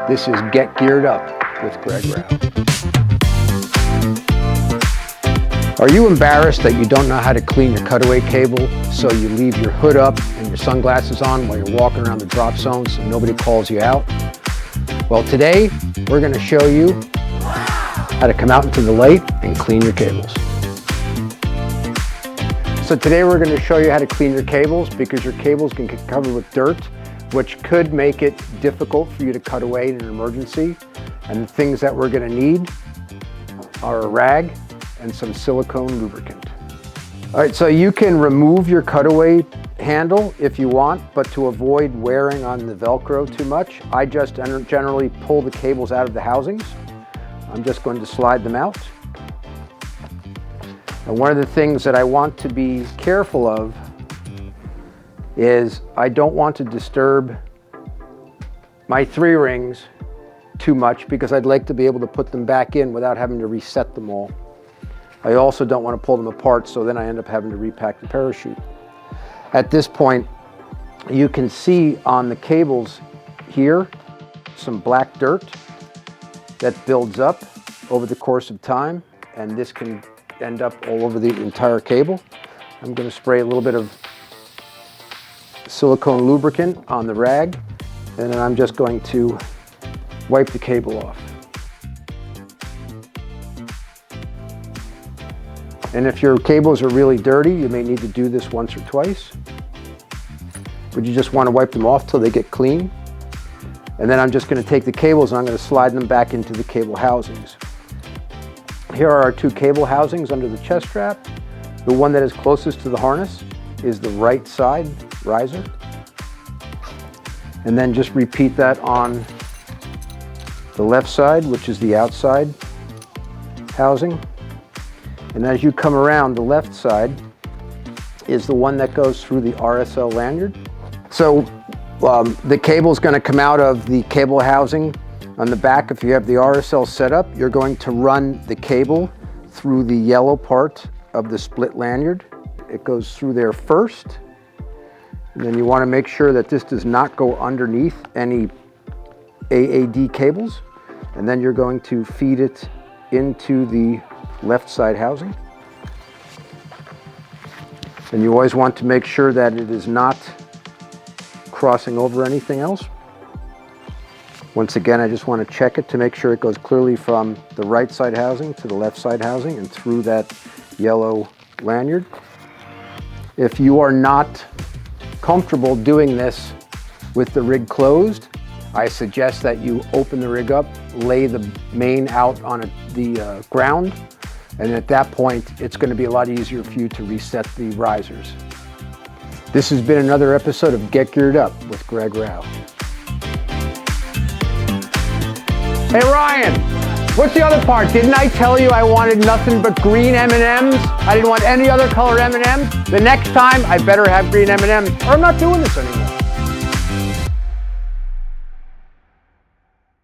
This is Get Geared Up with Greg Rao. Are you embarrassed that you don't know how to clean your cutaway cable, so you leave your hood up and your sunglasses on while you're walking around the drop zone so nobody calls you out? Well, today we're going to show you how to come out into the light and clean your cables. So today we're going to show you how to clean your cables, because your cables can get covered with dirt, which could make it difficult for you to cut away in an emergency. And the things that we're going to need are a rag and some silicone lubricant. All right, so you can remove your cutaway handle if you want, but to avoid wearing on the Velcro too much, I just generally pull the cables out of the housings. I'm just going to slide them out. And one of the things that I want to be careful of is I don't want to disturb my 3 rings too much, because I'd like to be able to put them back in without having to reset them all. I also don't want to pull them apart, so then I end up having to repack the parachute. At this point, you can see on the cables here some black dirt that builds up over the course of time, and this can end up all over the entire cable. I'm going to spray a little bit of silicone lubricant on the rag, and then I'm just going to wipe the cable off. And if your cables are really dirty, you may need to do this once or twice, but you just want to wipe them off till they get clean. And then I'm just going to take the cables and I'm going to slide them back into the cable housings. Here are our 2 cable housings under the chest strap. The one that is closest to the harness is the right side riser. And then just repeat that on the left side, which is the outside housing. And as you come around, the left side is the one that goes through the RSL lanyard. So the cable is going to come out of the cable housing on the back. If you have the RSL set up, you're going to run the cable through the yellow part of the split lanyard. It goes through there first. And then you want to make sure that this does not go underneath any AAD cables. And then you're going to feed it into the left side housing. And you always want to make sure that it is not crossing over anything else. Once again, I just want to check it to make sure it goes clearly from the right side housing to the left side housing and through that yellow lanyard. If you are not comfortable doing this with the rig closed, I suggest that you open the rig up, lay the main out on the ground, and at that point it's going to be a lot easier for you to reset the risers. This has been another episode of Get Geared Up with Greg Rao. Hey Ryan, what's the other part? Didn't I tell you I wanted nothing but green M&Ms? I didn't want any other color M&Ms. The next time I better have green M&Ms, or I'm not doing this anymore.